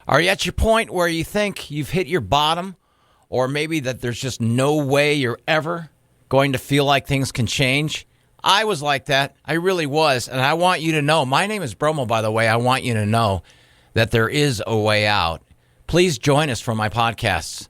Are you at your point where you think you've hit your bottom, or maybe that there's just no way you're ever going to feel like things can change? I was like that. I really was. And I want you to know, my name is Bromo, by the way. I want you to know that there is a way out. Please join us for my podcasts.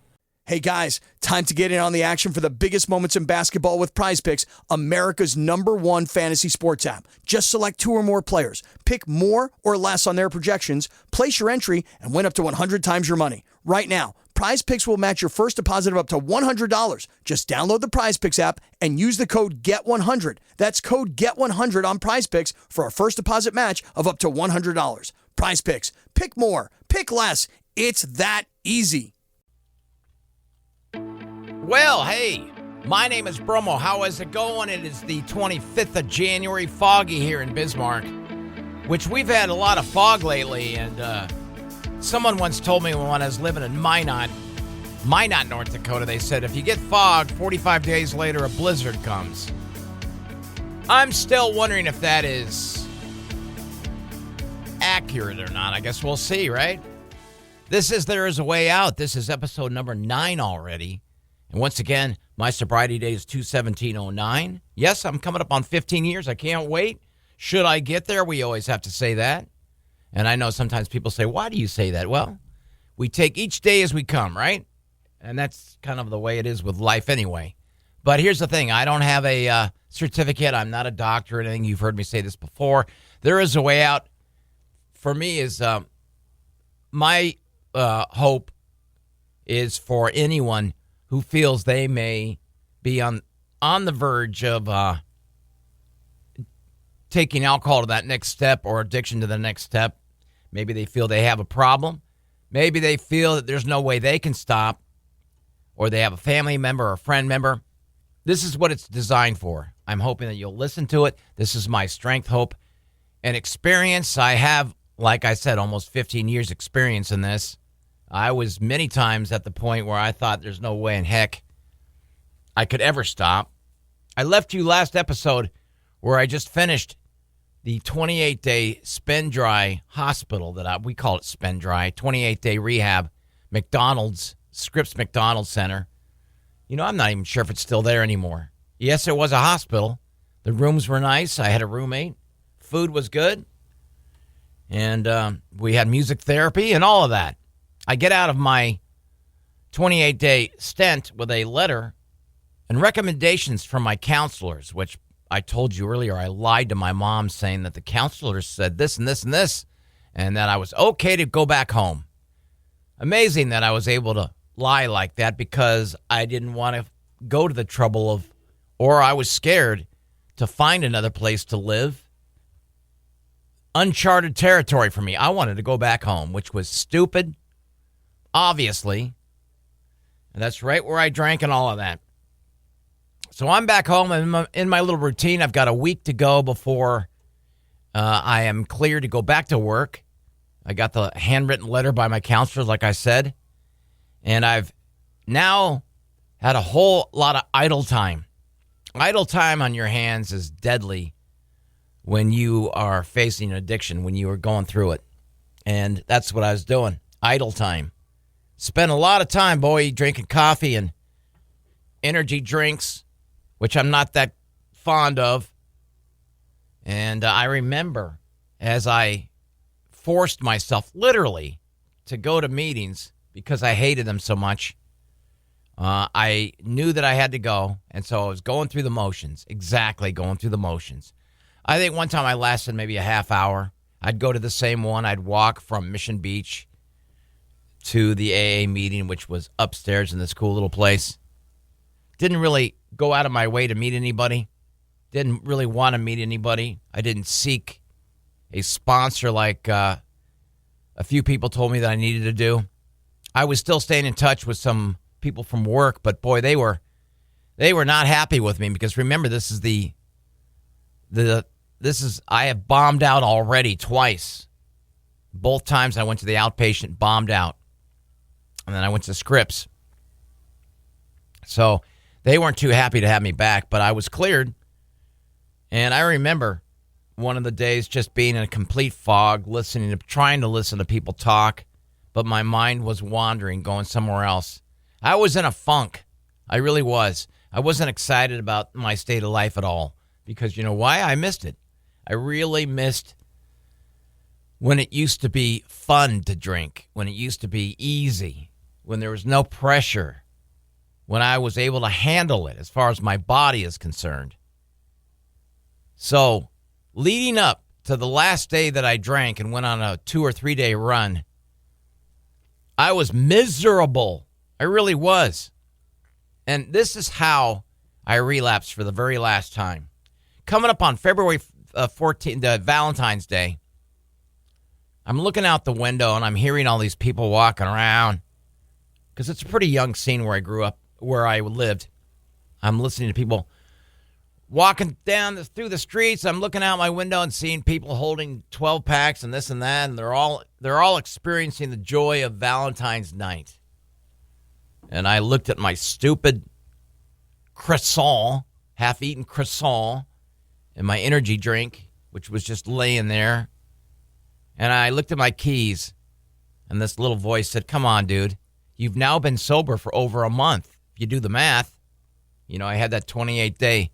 Hey guys, time to get in on the action for the biggest moments in basketball with Prize Picks, America's #1 fantasy sports app. Just select 2 or more players, pick more or less on their projections, place your entry, and win up to 100 times your money. Right now, Prize Picks will match your first deposit of up to $100. Just download the Prize Picks app and use the code GET100. That's code GET100 on Prize Picks for a first deposit match of up to $100. Prize Picks. Pick more. Pick less. It's that easy. Well, hey, my name is Bromo. How is it going? It is the 25th of January, foggy here in Bismarck, which we've had a lot of fog lately, and someone once told me when I was living in Minot, North Dakota, they said, if you get fog, 45 days later, a blizzard comes. I'm still wondering if that is accurate or not. I guess we'll see, right? This is There Is a Way Out. This is episode number 9 already. And once again, my sobriety date is 2/17/09. Yes, I'm coming up on 15 years. I can't wait. Should I get there? We always have to say that. And I know sometimes people say, why do you say that? Well, we take each day as we come, right? And that's kind of the way it is with life anyway. But here's the thing. I don't have a certificate. I'm not a doctor or anything. You've heard me say this before. There is a way out. For me is my hope is for anyone who feels they may be on the verge of taking alcohol to that next step or addiction to the next step. Maybe they feel they have a problem. Maybe they feel that there's no way they can stop, or they have a family member or a friend member. This is what it's designed for. I'm hoping that you'll listen to it. This is my strength, hope, and experience. I have, like I said, almost 15 years experience in this. I was many times at the point where I thought there's no way in heck I could ever stop. I left you last episode where I just finished the 28-day spend dry hospital we call it spend dry, 28-day rehab, Scripps McDonald's Center. You know, I'm not even sure if it's still there anymore. Yes, it was a hospital. The rooms were nice. I had a roommate. Food was good. And we had music therapy and all of that. I get out of my 28-day stint with a letter and recommendations from my counselors, which I told you earlier, I lied to my mom saying that the counselors said this and this and this, and that I was okay to go back home. Amazing that I was able to lie like that, because I didn't want to go to the trouble of, or I was scared to find another place to live. Uncharted territory for me. I wanted to go back home, which was stupid, obviously. And that's right where I drank and all of that. So I'm back home in my little routine. I've got a week to go before I am clear to go back to work. I got the handwritten letter by my counselors, like I said. And I've now had a whole lot of idle time. Idle time on your hands is deadly when you are facing addiction, when you are going through it. And that's what I was doing. Idle time. Spent a lot of time, drinking coffee and energy drinks, which I'm not that fond of. And I remember as I forced myself literally to go to meetings because I hated them so much, I knew that I had to go. And so I was going through the motions, exactly going through the motions. I think one time I lasted maybe a half hour. I'd go to the same one. I'd walk from Mission Beach to the AA meeting, which was upstairs in this cool little place. Didn't really go out of my way to meet anybody. Didn't really want to meet anybody. I didn't seek a sponsor like a few people told me that I needed to do. I was still staying in touch with some people from work, but boy, they were not happy with me, because remember, this is I have bombed out already twice. Both times I went to the outpatient, bombed out. And then I went to Scripps. So they weren't too happy to have me back, but I was cleared. And I remember one of the days just being in a complete fog, trying to listen to people talk, but my mind was wandering, going somewhere else. I was in a funk. I really was. I wasn't excited about my state of life at all because you know why? I missed it. I really missed when it used to be fun to drink, when it used to be easy, when there was no pressure, when I was able to handle it as far as my body is concerned. So, leading up to the last day that I drank and went on a 2 or 3 day run, I was miserable. I really was. And this is how I relapsed for the very last time. Coming up on February 14th, Valentine's Day, I'm looking out the window and I'm hearing all these people walking around because it's a pretty young scene where I grew up, where I lived. I'm listening to people walking down through the streets. I'm looking out my window and seeing people holding 12 packs and this and that, and they're all experiencing the joy of Valentine's night. And I looked at my stupid croissant, half-eaten croissant, and my energy drink, which was just laying there. And I looked at my keys, and this little voice said, "Come on, dude. You've now been sober for over a month. If you do the math, you know, I had that 28-day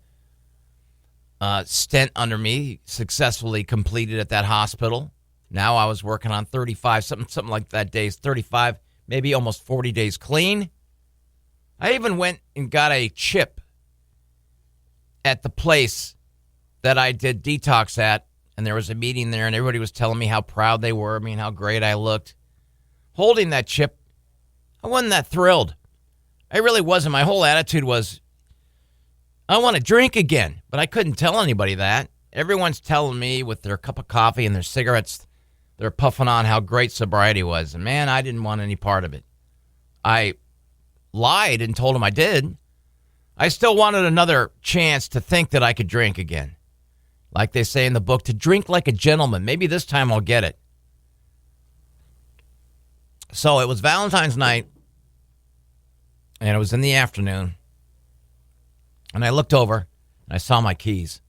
stint under me, successfully completed at that hospital. Now I was working on 35, something like that days, 35, maybe almost 40 days clean. I even went and got a chip at the place that I did detox at, and there was a meeting there, and everybody was telling me how proud they were of me and how great I looked. Holding that chip, I wasn't that thrilled. I really wasn't. My whole attitude was, I want to drink again, but I couldn't tell anybody that. Everyone's telling me with their cup of coffee and their cigarettes, they're puffing on how great sobriety was. And man, I didn't want any part of it. I lied and told them I did. I still wanted another chance to think that I could drink again. Like they say in the book, to drink like a gentleman. Maybe this time I'll get it. So it was Valentine's night, and it was in the afternoon. And I looked over, and I saw my keys.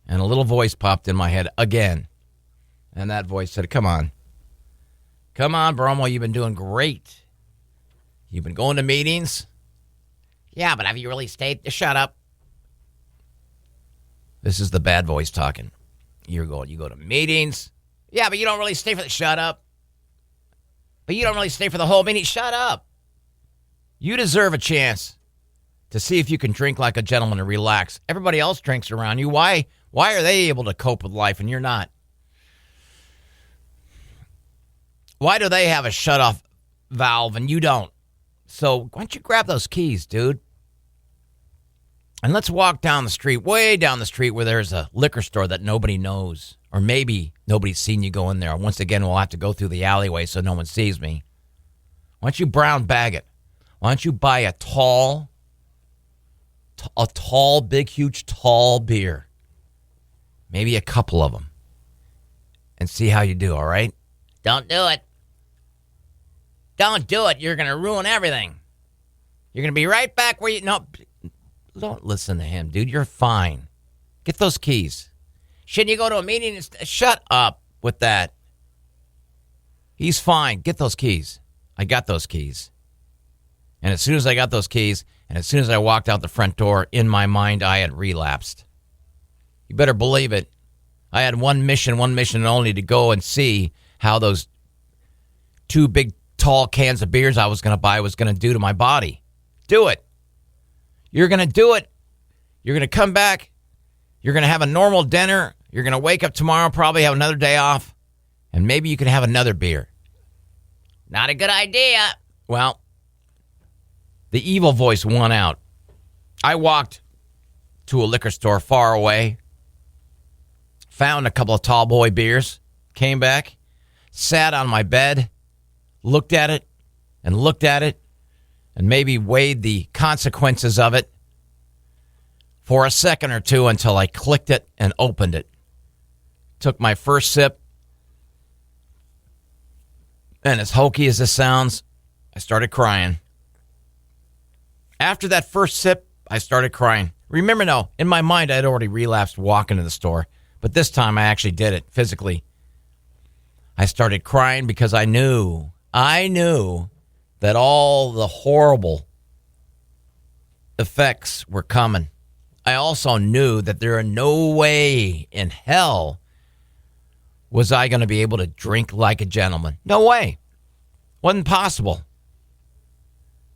And a little voice popped in my head again. And that voice said, come on. Come on, Bromo, you've been doing great. You've been going to meetings. Yeah, but have you really stayed? Shut up. This is the bad voice talking. You go to meetings. Yeah, but you don't really stay for the shut up. But you don't really stay for the whole meeting. Shut up. You deserve a chance to see if you can drink like a gentleman and relax. Everybody else drinks around you. Why are they able to cope with life and you're not? Why do they have a shut-off valve and you don't? So why don't you grab those keys, dude? And let's walk down the street, way down the street where there's a liquor store that nobody knows. Or maybe nobody's seen you go in there. Once again, we'll have to go through the alleyway so no one sees me. Why don't you brown bag it? Why don't you buy a tall, big, huge, tall beer? Maybe a couple of them. And see how you do, all right? Don't do it. Don't do it. You're going to ruin everything. You're going to be right back where you... No, don't listen to him, dude. You're fine. Get those keys. Shouldn't you go to a meeting and... Shut up with that. He's fine. Get those keys. I got those keys. And as soon as I got those keys, and as soon as I walked out the front door, in my mind, I had relapsed. You better believe it. I had one mission only, to go and see how those 2 big, tall cans of beers I was going to buy was going to do to my body. Do it. You're going to do it. You're going to come back. You're going to have a normal dinner. You're going to wake up tomorrow, probably have another day off, and maybe you can have another beer. Not a good idea. Well, the evil voice won out. I walked to a liquor store far away, found a couple of tall boy beers, came back, sat on my bed, looked at it, and maybe weighed the consequences of it for a second or two until I clicked it and opened it. Took my first sip, and as hokey as this sounds, I started crying. After that first sip, I started crying. Remember now, in my mind, I had already relapsed walking to the store, but this time I actually did it physically. I started crying because I knew I knew that all the horrible effects were coming. I also knew that there are no way in hell was I going to be able to drink like a gentleman. No way. Wasn't possible.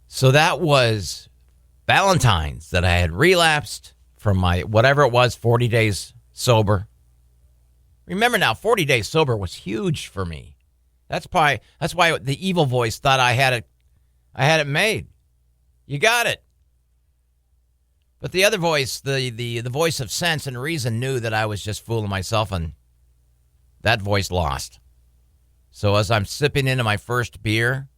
So that was Valentine's that I had relapsed from my, whatever it was, 40 days sober. Remember now, 40 days sober was huge for me. That's why the evil voice thought I had it made. You got it. But the other voice, the voice of sense and reason, knew that I was just fooling myself, and that voice lost. So as I'm sipping into my first beer,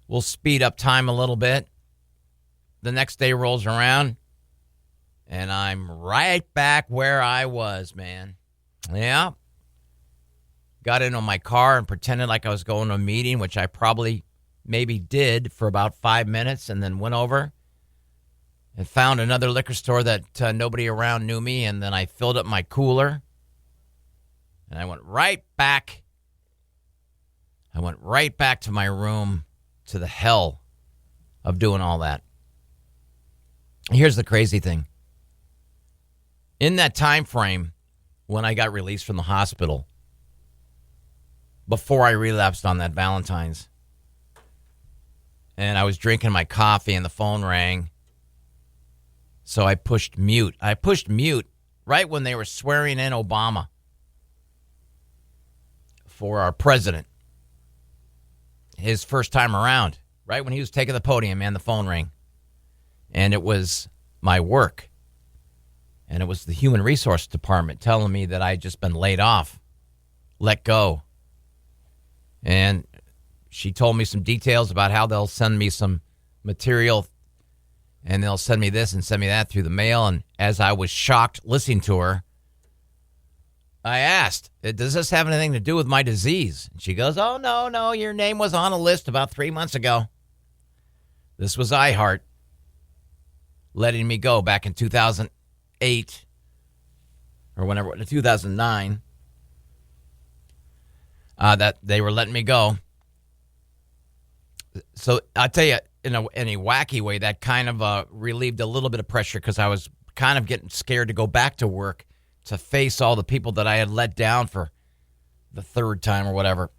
we'll speed up time a little bit. The next day rolls around, and I'm right back where I was, man. Yeah. Got into my car and pretended like I was going to a meeting, which I probably maybe did for about 5 minutes, and then went over and found another liquor store that nobody around knew me, and then I filled up my cooler, and I went right back. I went right back to my room, to the hell of doing all that. Here's the crazy thing. In that time frame, when I got released from the hospital, before I relapsed on that Valentine's, and I was drinking my coffee and the phone rang, so I pushed mute. I pushed mute right when they were swearing in Obama for our president. His first time around, right when he was taking the podium, man, the phone rang. And it was my work. And it was the human resource department telling me that I'd just been laid off, let go. And she told me some details about how they'll send me some material, and they'll send me this and send me that through the mail. And as I was shocked listening to her, I asked, does this have anything to do with my disease? And she goes, oh, no, your name was on a list about 3 months ago. This was iHeart letting me go back in 2008 or whenever, 2009, that they were letting me go. So I'll tell you, in a wacky way, that kind of relieved a little bit of pressure, because I was kind of getting scared to go back to work to face all the people that I had let down for the third time or whatever.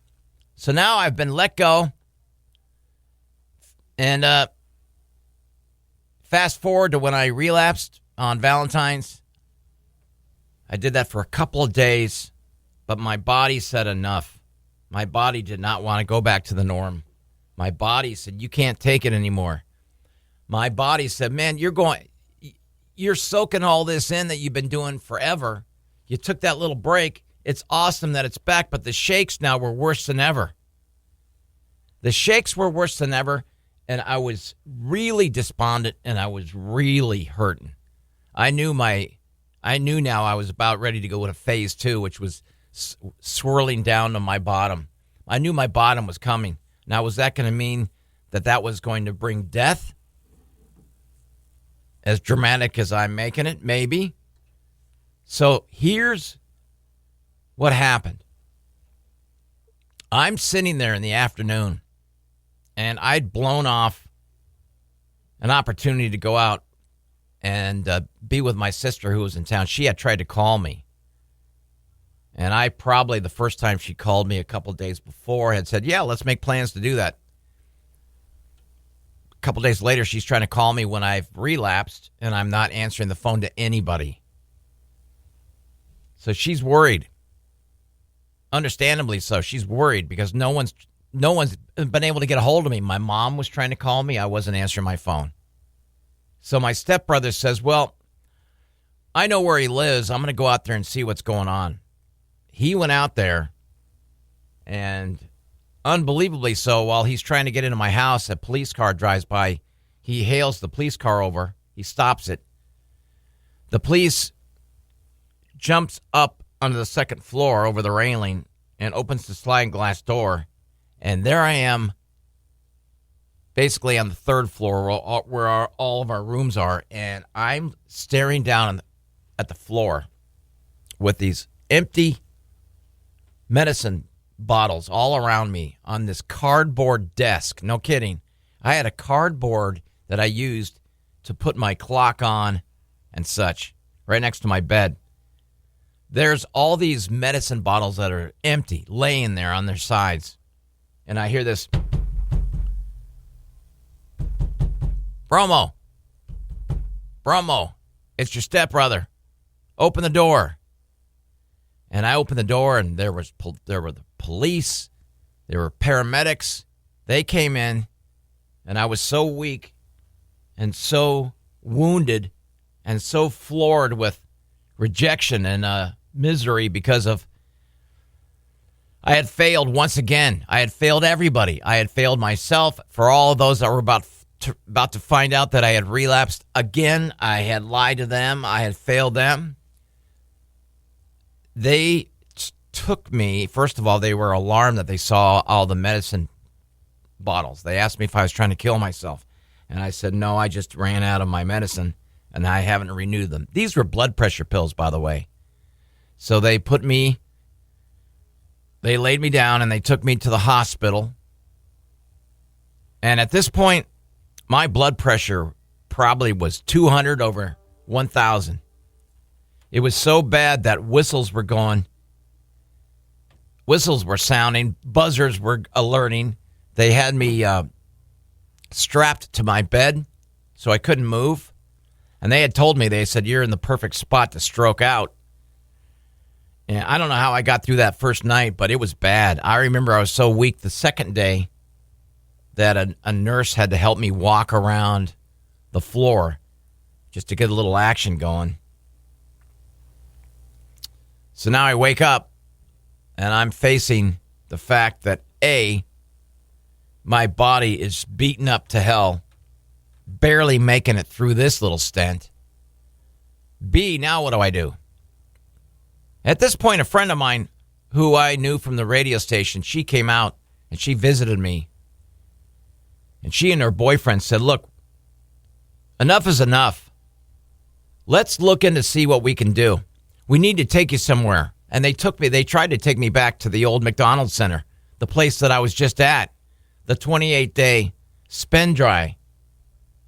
So now I've been let go. And fast forward to when I relapsed on Valentine's. I did that for a couple of days, but my body said enough. My body did not want to go back to the norm. My body said, you can't take it anymore. My body said, man, you're soaking all this in that you've been doing forever. You took that little break. It's awesome that it's back, but the shakes now were worse than ever. The shakes were worse than ever, and I was really despondent, and I was really hurting. I knew now I was about ready to go to phase 2, which was swirling down to my bottom. I knew my bottom was coming. Now, was that going to mean that was going to bring death? As dramatic as I'm making it, maybe. So here's what happened. I'm sitting there in the afternoon, and I'd blown off an opportunity to go out and be with my sister who was in town. She had tried to call me. And I probably, the first time she called me a couple of days before, had said, yeah, let's make plans to do that. A couple of days later, she's trying to call me when I've relapsed, and I'm not answering the phone to anybody. So she's worried. Understandably so. She's worried because no one's been able to get a hold of me. My mom was trying to call me. I wasn't answering my phone. So my stepbrother says, well, I know where he lives. I'm going to go out there and see what's going on. He went out there, and unbelievably so, while he's trying to get into my house, a police car drives by. He hails the police car over. He stops it. The police jumps up onto the second floor over the railing and opens the sliding glass door. And there I am, basically on the third floor where all of our rooms are. And I'm staring down at the floor with these empty medicine bottles all around me on this cardboard desk. No kidding. I had a cardboard that I used to put my clock on and such right next to my bed. There's all these medicine bottles that are empty, laying there on their sides. And I hear this, Bromo, it's your stepbrother. Open the door. And I opened the door, and there were the police, there were paramedics. They came in, and I was so weak and so wounded and so floored with rejection and misery because of I had failed once again. I had failed everybody. I had failed myself. For all of those that were about to find out that I had relapsed again, I had lied to them. I had failed them. They took me. First of all, they were alarmed that they saw all the medicine bottles. They asked me if I was trying to kill myself. And I said, no, I just ran out of my medicine, and I haven't renewed them. These were blood pressure pills, by the way. So they laid me down, and they took me to the hospital. And at this point, my blood pressure probably was 200 over 1,000. It was so bad that whistles were going. Whistles were sounding. Buzzers were alerting. They had me strapped to my bed so I couldn't move. And they had told me, they said, you're in the perfect spot to stroke out. And I don't know how I got through that first night, but it was bad. I remember I was so weak the second day that a nurse had to help me walk around the floor just to get a little action going. So now I wake up, and I'm facing the fact that, A, my body is beaten up to hell, barely making it through this little stent. B, now what do I do? At this point, a friend of mine who I knew from the radio station, she came out and she visited me. And she and her boyfriend said, look, enough is enough. Let's look in to see what we can do. We need to take you somewhere. And they tried to take me back to the old McDonald's Center, the place that I was just at, the 28-day spend dry.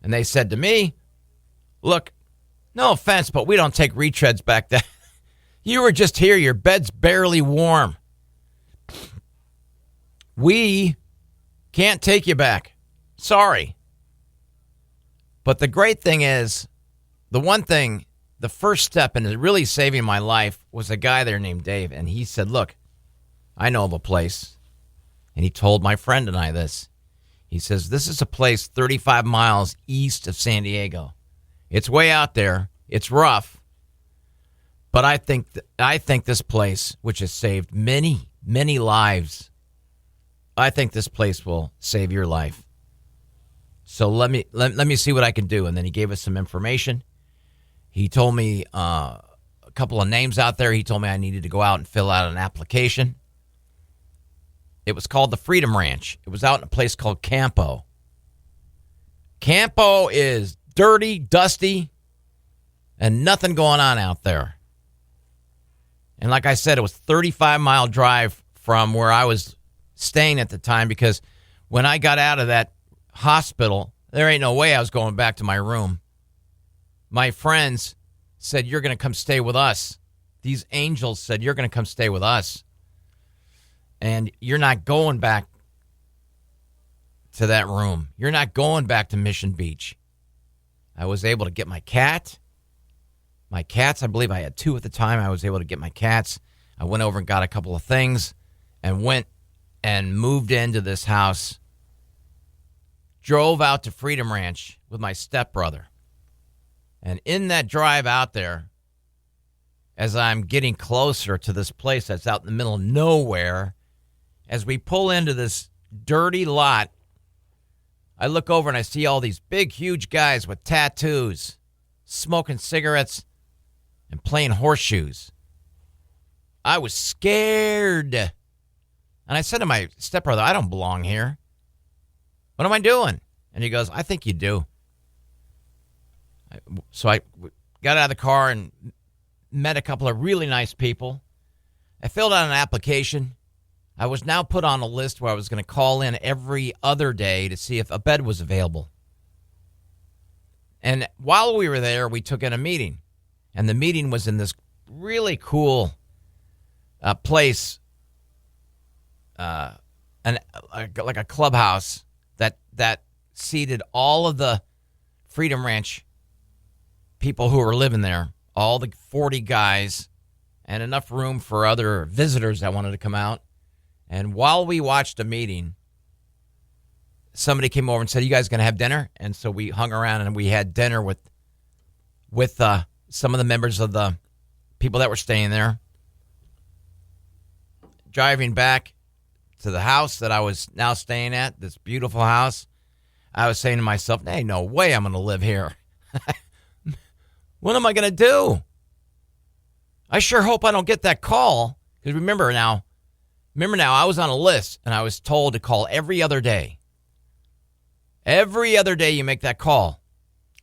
And they said to me, look, no offense, but we don't take retreads back there. You were just here. Your bed's barely warm. We can't take you back. Sorry. But the great thing is, the first step in really saving my life was a guy there named Dave. And he said, look, I know of a place. And he told my friend and I this. He says, this is a place 35 miles east of San Diego. It's way out there. It's rough. But I think this place, which has saved many, many lives, I think this place will save your life. So let me see what I can do. And then he gave us some information. He told me a couple of names out there. He told me I needed to go out and fill out an application. It was called the Freedom Ranch. It was out in a place called Campo. Campo is dirty, dusty, and nothing going on out there. And like I said, it was a 35-mile drive from where I was staying at the time, because when I got out of that hospital, there ain't no way I was going back to my room. My friends said, you're going to come stay with us. These angels said, you're going to come stay with us. And you're not going back to that room. You're not going back to Mission Beach. I was able to get my cat. My cats, I believe I had 2 at the time. I was able to get my cats. I went over and got a couple of things and went and moved into this house. Drove out to Freedom Ranch with my stepbrother. And in that drive out there, as I'm getting closer to this place that's out in the middle of nowhere, as we pull into this dirty lot, I look over and I see all these big, huge guys with tattoos, smoking cigarettes, and playing horseshoes. I was scared. And I said to my stepbrother, I don't belong here. What am I doing? And he goes, I think you do. So I got out of the car and met a couple of really nice people. I filled out an application. I was now put on a list where I was going to call in every other day to see if a bed was available. And while we were there, we took in a meeting. And the meeting was in this really cool place, like a clubhouse that seated all of the Freedom Ranch people who were living there, all the 40 guys, and enough room for other visitors that wanted to come out. And while we watched a meeting, somebody came over and said, "You guys going to have dinner?" And so we hung around and we had dinner with some of the members of the people that were staying there. Driving back to the house that I was now staying at, this beautiful house, I was saying to myself, "Hey, no way I'm going to live here. What am I going to do? I sure hope I don't get that call." Because remember now, I was on a list and I was told to call every other day. Every other day you make that call,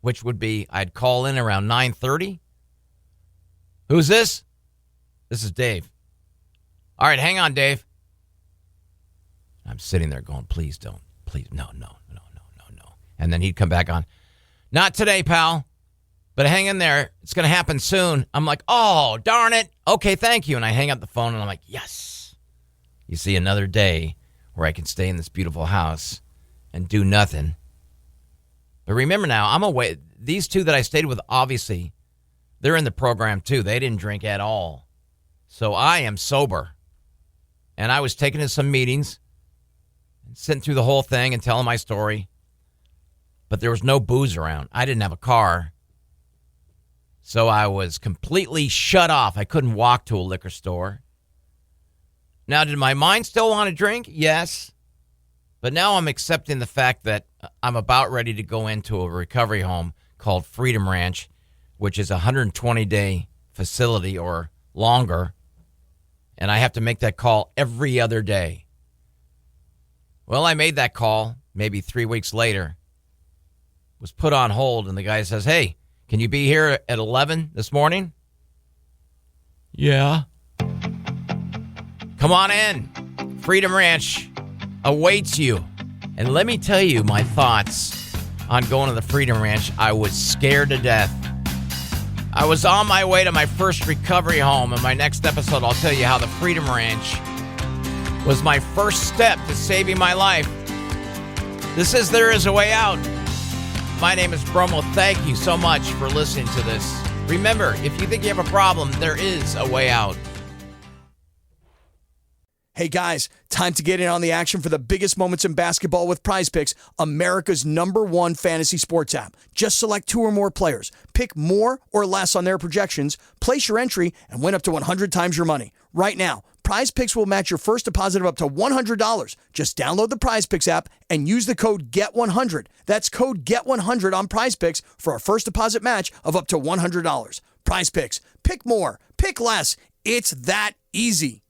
which would be I'd call in around 9:30. "Who's this?" "This is Dave." "All right, hang on, Dave." I'm sitting there going, "Please don't. Please, no. And then he'd come back on, "Not today, pal, but hang in there. It's going to happen soon." I'm like, "Oh, darn it. Okay, thank you." And I hang up the phone and I'm like, yes. You see, another day where I can stay in this beautiful house and do nothing. But remember now, I'm away. These two that I stayed with, obviously, they're in the program too. They didn't drink at all. So I am sober. And I was taken to some meetings, sitting through the whole thing and telling my story. But there was no booze around. I didn't have a car. So I was completely shut off. I couldn't walk to a liquor store. Now, did my mind still want to drink? Yes. But now I'm accepting the fact that I'm about ready to go into a recovery home called Freedom Ranch, which is a 120-day facility or longer. And I have to make that call every other day. Well, I made that call maybe 3 weeks later. Was put on hold, and the guy says, "Hey, can you be here at 11 this morning?" "Yeah." "Come on in. Freedom Ranch awaits you." And let me tell you my thoughts on going to the Freedom Ranch. I was scared to death. I was on my way to my first recovery home. In my next episode, I'll tell you how the Freedom Ranch was my first step to saving my life. This is There Is a Way Out. My name is Bromo. Thank you so much for listening to this. Remember, if you think you have a problem, there is a way out. Hey guys, time to get in on the action for the biggest moments in basketball with Prize Picks, America's #1 fantasy sports app. Just select 2 or more players, pick more or less on their projections, place your entry, and win up to 100 times your money. Right now, Prize Picks will match your first deposit of up to $100. Just download the Prize Picks app and use the code GET100. That's code GET100 on Prize Picks for a first deposit match of up to $100. Prize Picks. Pick more. Pick less. It's that easy.